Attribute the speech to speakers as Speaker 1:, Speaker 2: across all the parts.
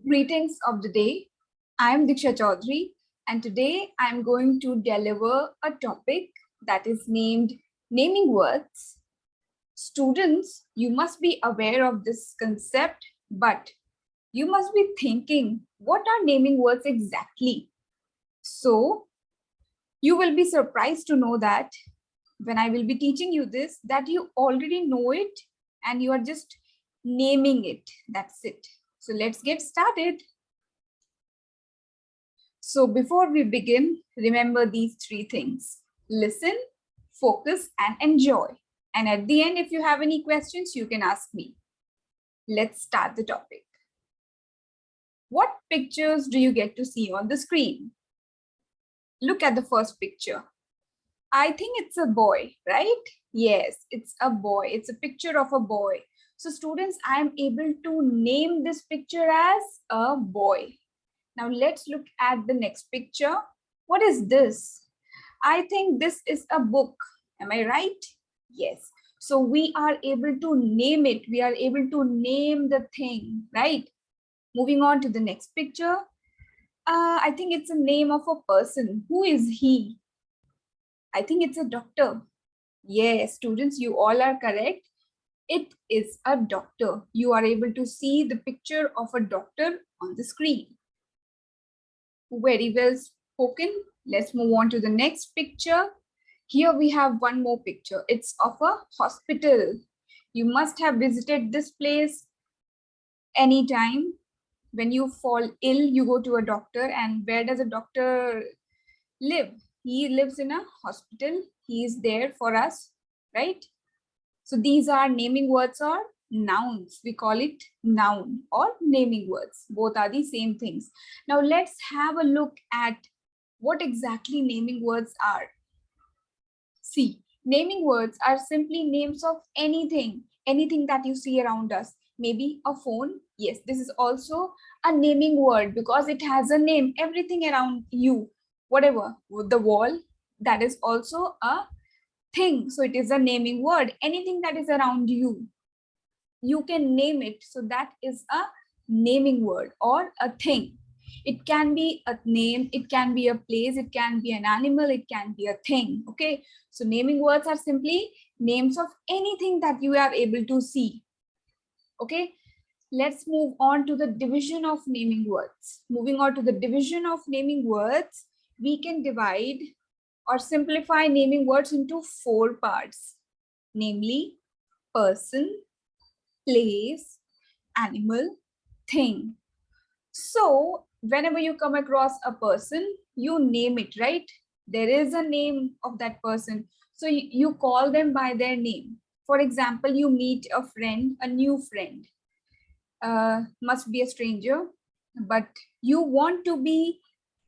Speaker 1: Greetings of the day. I am Diksha Chaudhary, and today I am going to deliver a topic that is named naming words. Students, you must be aware of this concept, but you must be thinking, what are naming words exactly? So, you will be surprised to know that when I will be teaching you this, that you already know it and you are just naming it. That's it. So, let's get started. So before we begin, remember these three things: listen, focus, and enjoy. And at the end, if you have any questions, you can ask me. Let's start the topic. What pictures do you get to see on the screen? Look at the first picture. I think it's a boy, right? Yes, it's a boy. It's a picture of a boy. So students, I am able to name this picture as a boy. Now let's look at the next picture. What is this? I think this is a book. Am I right? Yes. So we are able to name it. We are able to name the thing, right? Moving on to the next picture. I think it's a name of a person. Who is he? I think it's a doctor. Yes, students, you all are correct. It is a doctor. You are able to see the picture of a doctor on the screen. Very well spoken. Let's move on to the next picture. Here we have one more picture. It's of a hospital. You must have visited this place anytime. When you fall ill, you go to a doctor. And where does a doctor live? He lives in a hospital. He is there for us, right? So these are naming words or nouns. We call it noun or naming words. Both are the same things. Now let's have a look at what exactly naming words are. See, naming words are simply names of anything that you see around us. Maybe a phone. Yes, this is also a naming word because it has a name. Everything around you, whatever, the wall, that is also a thing. So it is a naming word. Anything that is around you, you can name it. So that is a naming word or a thing. It can be a name, it can be a place, it can be an animal, it can be a thing. Okay, so naming words are simply names of anything that you are able to see. Okay, let's move on to the division of naming words. Moving on to the division of naming words, we can divide or simplify naming words into 4 parts, namely person, place, animal, thing. So whenever you come across a person, you name it, right? There is a name of that person. So you call them by their name. For example, you meet a friend, a new friend, must be a stranger, but you want to be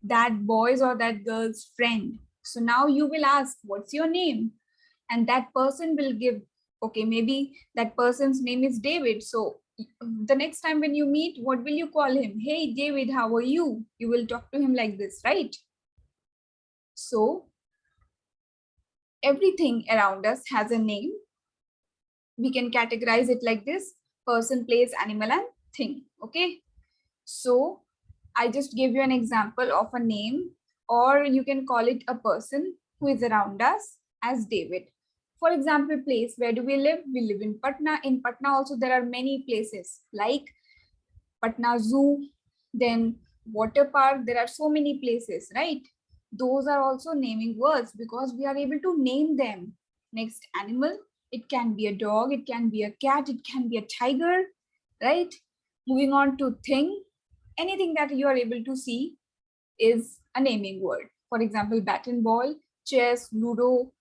Speaker 1: that boy's or that girl's friend. So now you will ask, what's your name? And that person will give, okay, maybe that person's name is David. So the next time when you meet, what will you call him? Hey, David, how are you? You will talk to him like this, right? So everything around us has a name. We can categorize it like this: person, place, animal, and thing. Okay. So I just gave you an example of a name, or you can call it a person who is around us as David. For example, place, where do we live? We live in Patna. In Patna also there are many places like Patna Zoo, then water park. There are so many places, right? Those are also naming words because we are able to name them. Next, animal. It can be a dog, it can be a cat, it can be a tiger, right? Moving on to thing. Anything that you are able to see is a naming word. For example, bat and ball, chess, ludo,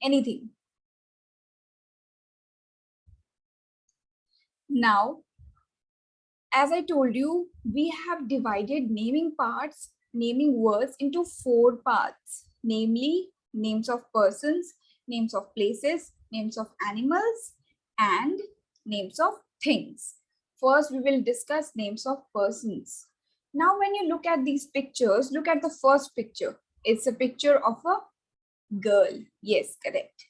Speaker 1: anything. Now, as I told you, we have divided naming words into 4 parts, namely names of persons, names of places, names of animals, and names of things. First, we will discuss names of persons. Now, when you look at these pictures, look at the first picture. It's a picture of a girl. Yes, correct.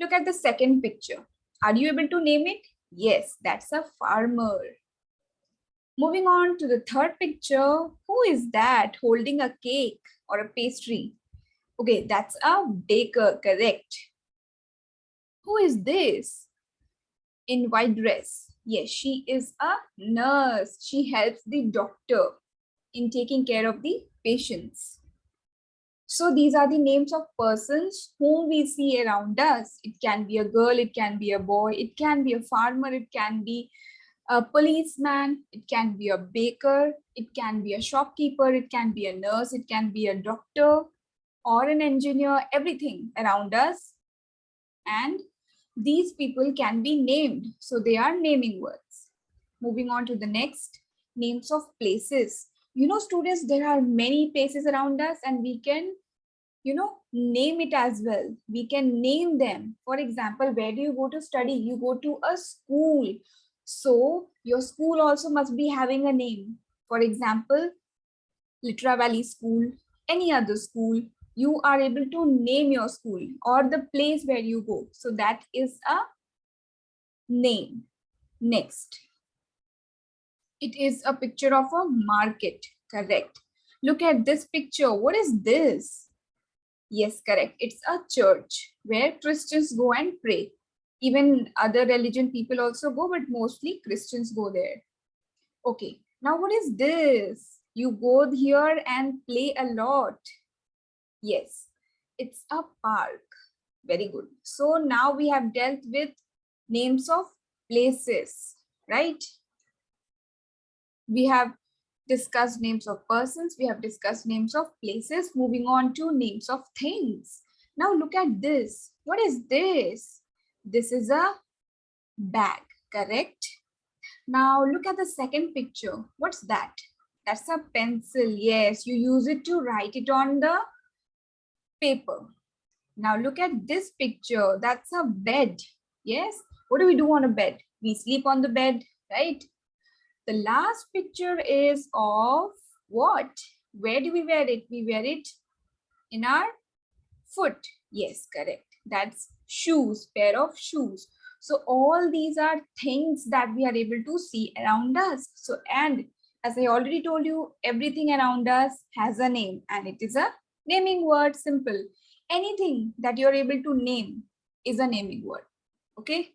Speaker 1: Look at the second picture. Are you able to name it? Yes, that's a farmer. Moving on to the third picture, who is that holding a cake or a pastry? Okay, that's a baker, correct. Who is this in white dress? Yes, she is a nurse. She helps the doctor in taking care of the patients. So these are the names of persons whom we see around us. It can be a girl, it can be a boy, it can be a farmer, it can be a policeman, it can be a baker, it can be a shopkeeper, it can be a nurse, it can be a doctor or an engineer, everything around us. And these people can be named. So they are naming words. Moving on to the next, names of places. You know, students, there are many places around us and we can, name it as well. We can name them. For example, where do you go to study? You go to a school. So your school also must be having a name. For example, Litra Valley School, any other school, you are able to name your school or the place where you go. So that is a name. Next, it is a picture of a market, correct. Look at this picture. What is this? Yes, correct. It's a church where Christians go and pray. Even other religion people also go, but mostly Christians go there. Okay, now what is this? You go here and play a lot. Yes, it's a park. Very good. So now we have dealt with names of places, right? We have discussed names of persons. We have discussed names of places. Moving on to names of things. Now look at this. What is this? This is a bag, correct? Now look at the second picture. What's that? That's a pencil. Yes, you use it to write it on the paper. Now look at this picture. That's a bed. Yes. What do we do on a bed? We sleep on the bed, right? The last picture is of what? Where do we wear it? We wear it in our foot. Yes, correct. That's shoes, pair of shoes. So all these are things that we are able to see around us. So, and as I already told you, everything around us has a name and it is a naming word, simple. Anything that you're able to name is a naming word. Okay.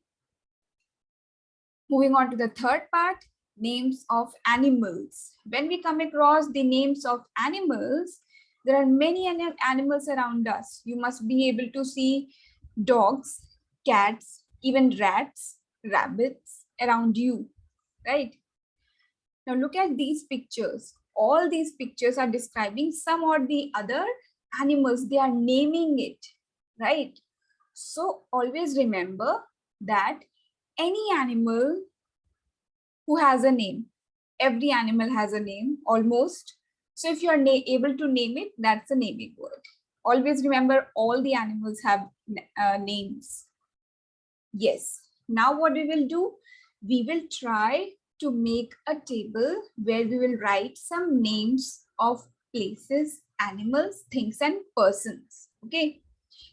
Speaker 1: Moving on to the third part, names of animals. When we come across the names of animals, there are many animals around us. You must be able to see dogs, cats, even rats, rabbits around you, right? Now look at these pictures. All these pictures are describing some or the other animals. They are naming it, right? So always remember that any animal who has a name, every animal has a name almost. So if you are able to name it, that's a naming word. Always remember all the animals have names. Yes. Now what we will do, we will try to make a table where we will write some names of places, animals, things, and persons. Okay.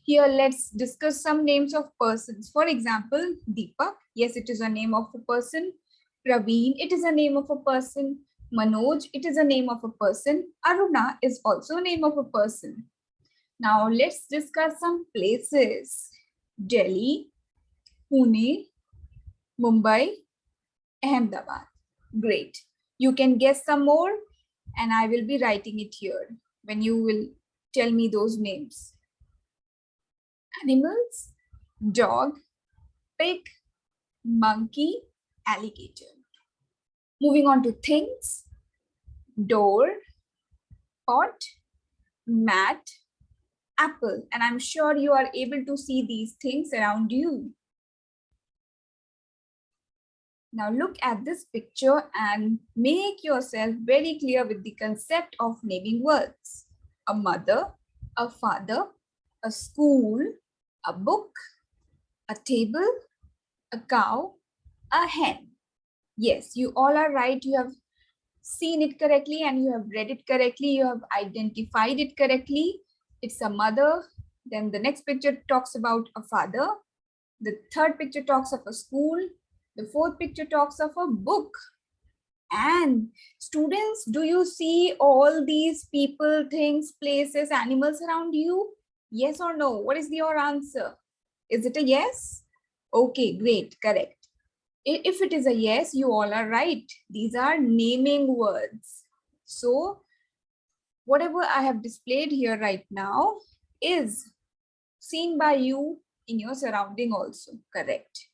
Speaker 1: Here, let's discuss some names of persons. For example, Deepak. Yes, it is a name of a person. Praveen, it is a name of a person. Manoj, it is a name of a person. Aruna is also a name of a person. Now, let's discuss some places. Delhi, Pune, Mumbai, Ahmedabad. Great. You can guess some more and I will be writing it here when you will tell me those names. Animals, dog, pig, monkey, alligator. Moving on to things, door, pot, mat, apple. And I'm sure you are able to see these things around you. Now look at this picture and make yourself very clear with the concept of naming words. A mother, a father, a school, a book, a table, a cow, a hen. Yes, you all are right. You have seen it correctly and you have read it correctly. You have identified it correctly. It's a mother. Then the next picture talks about a father. The third picture talks of a school. The fourth picture talks of a book. And students, do you see all these people, things, places, animals around you? Yes or no? What is your answer? Is it a yes? Okay, great, correct. If it is a yes, you all are right. These are naming words. So whatever I have displayed here right now is seen by you in your surrounding also, correct?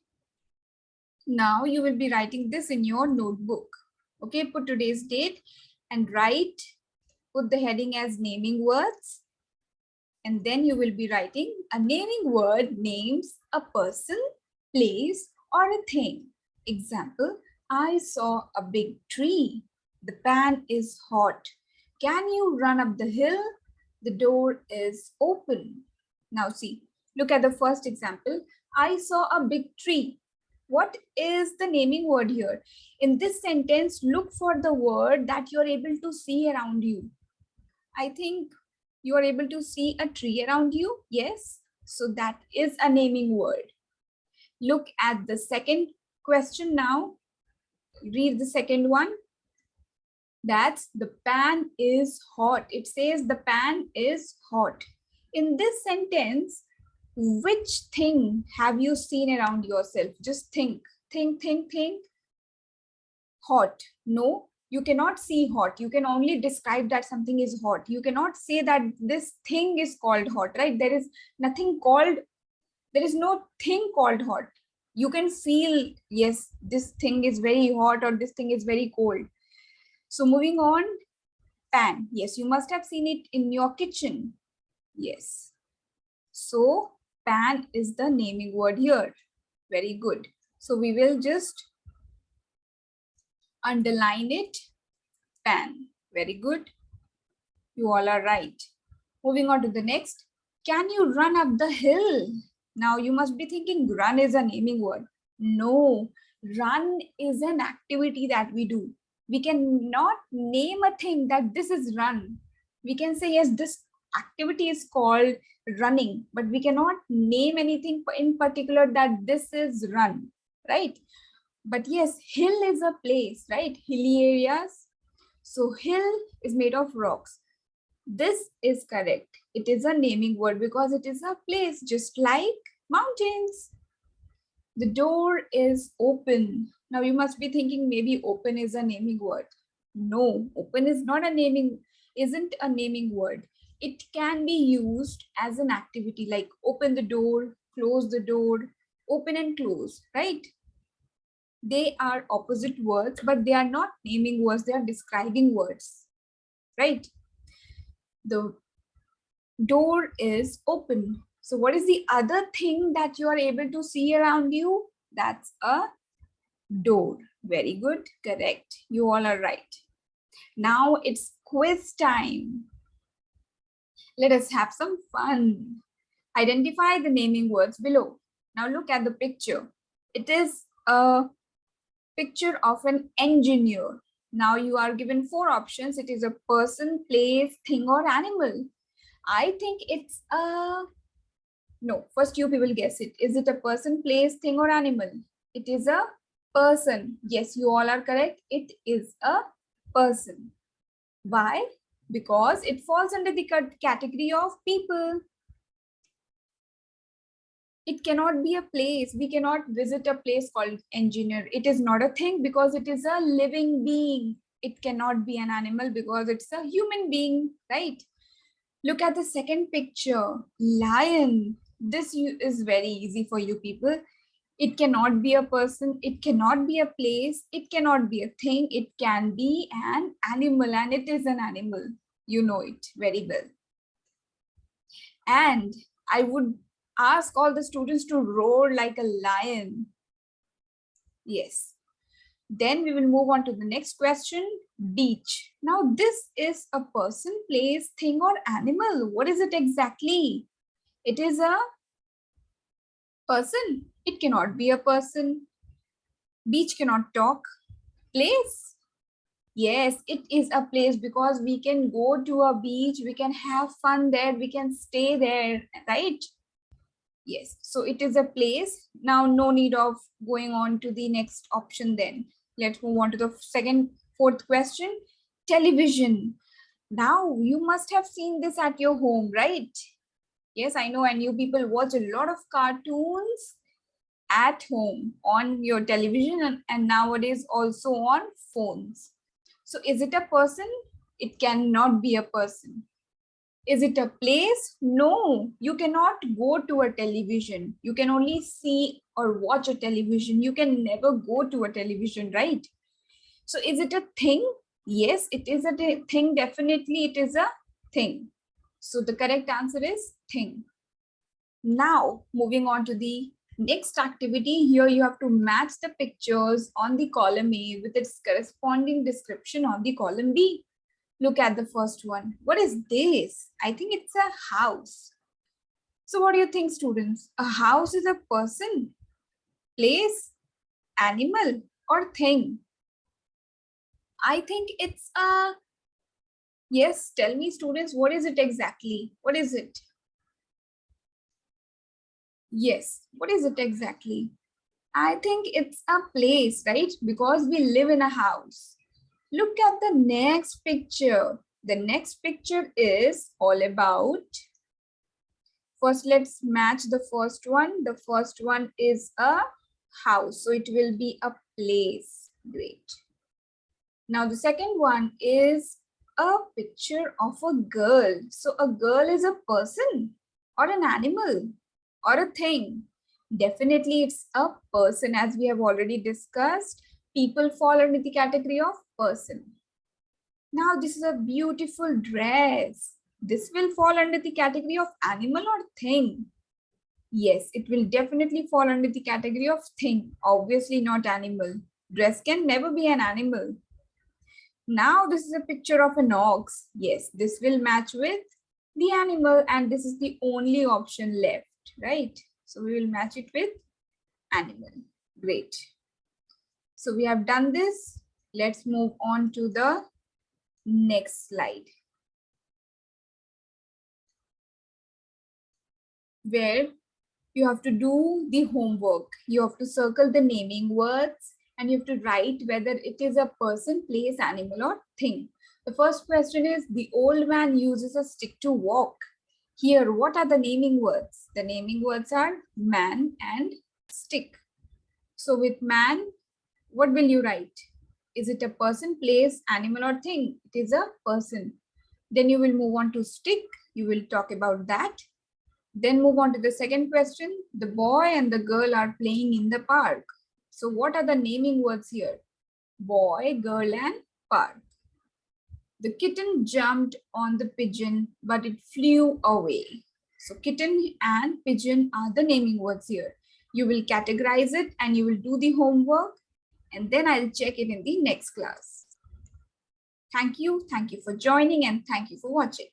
Speaker 1: Now you will be writing this in your notebook. Okay, put today's date and write, put the heading as naming words. And then you will be writing a naming word names a person, place, or a thing. Example, I saw a big tree. The pan is hot. Can you run up the hill? The door is open. Now see, look at the first example. I saw a big tree. What is the naming word here? In this sentence, look for the word that you're able to see around you. I think you are able to see a tree around you. Yes. So that is a naming word. Look at the second question now. Read the second one. That's the pan is hot. It says the pan is hot. In this sentence, which thing have you seen around yourself? Just think. Hot. No, you cannot see hot. You can only describe that something is hot. You cannot say that this thing is called hot, right? There is nothing called, there is no thing called hot. You can feel, yes, this thing is very hot or this thing is very cold. So moving on, pan. Yes, you must have seen it in your kitchen. Yes. So pan is the naming word here. Very good. So we will just underline it, pan. Very good. You all are right. Moving on to the next. Can you run up the hill? Now you must be thinking run is a naming word. No, run is an activity that we do. We cannot name a thing that this is run. We can say, yes, this activity is called running, but we cannot name anything in particular that this is run, right? But yes, hill is a place, right? Hilly areas. So hill is made of rocks. This is correct. It is a naming word because it is a place just like mountains. The door is open. Now you must be thinking maybe open is a naming word. No, open is not a naming, isn't a naming word. It can be used as an activity like open the door, close the door, open and close, right? They are opposite words, but they are not naming words, they are describing words, right? The door is open. So what is the other thing that you are able to see around you? That's a door. Very good, correct. You all are right. Now it's quiz time. Let us have some fun. Identify the naming words below. Now look at the picture. It is a picture of an engineer. Now you are given 4 options. It is a person, place, thing, or animal. I think it's a, no, first you people guess it. Is it a person, place, thing, or animal? It is a person. Yes, you all are correct. It is a person. Why? Because it falls under the category of people. It cannot be a place. We cannot visit a place called engineer. It is not a thing because it is a living being. It cannot be an animal because it's a human being, right? Look at the second picture, lion. This is very easy for you people. It cannot be a person, it cannot be a place, it cannot be a thing, it can be an animal, and it is an animal. You know it very well. And I would ask all the students to roar like a lion. Yes. Then we will move on to the next question, beach. Now this is a person, place, thing, or animal. What is it exactly? It is a person. It cannot be a person. Beach cannot talk. Place? Yes, it is a place because we can go to a beach, we can have fun there, we can stay there, right? Yes, so it is a place. Now, no need of going on to the next option then. Let's move on to the second Fourth question, television. Now, you must have seen this at your home, right? Yes, I know, and you people watch a lot of cartoons at home on your television and nowadays also on phones. So is it a person? It cannot be a person. Is it a place? No, you cannot go to a television. You can only see or watch a television. You can never go to a television, right? So is it a thing? Yes, it is a thing. Definitely, it is a thing. So the correct answer is thing. Now, moving on to the next activity. Here you have to match the pictures on the column A with its corresponding description on the column B. Look at the first one. What is this? I think it's a house. So what do you think, students? A house is a person, place, animal, or thing? I think it's a... Yes, tell me, students, what is it exactly? What is it? Yes, what is it exactly? I think it's a place, right? Because we live in a house. Look at the next picture. The next picture is all about... First, let's match the first one. The first one is a house. So it will be a place. Great. Now the second one is a picture of a girl. So a girl is a person or an animal or a thing. Definitely it's a person, as we have already discussed. People fall under the category of person. Now this is a beautiful dress. This will fall under the category of animal or thing. Yes, it will definitely fall under the category of thing. Obviously not animal. Dress can never be an animal. Now this is a picture of an ox. Yes, this will match with the animal and this is the only option left, right? So we will match it with animal. Great. So we have done this. Let's move on to the next slide, where you have to do the homework. You have to circle the naming words and you have to write whether it is a person, place, animal, or thing. The first question is, the old man uses a stick to walk. Here, what are the naming words? The naming words are man and stick. So with man, what will you write? Is it a person, place, animal, or thing? It is a person. Then you will move on to stick. You will talk about that. Then move on to the second question. The boy and the girl are playing in the park. So what are the naming words here? Boy, girl, and park. The kitten jumped on the pigeon, but it flew away. So kitten and pigeon are the naming words here. You will categorize it and you will do the homework and then I'll check it in the next class. Thank you. Thank you for joining and thank you for watching.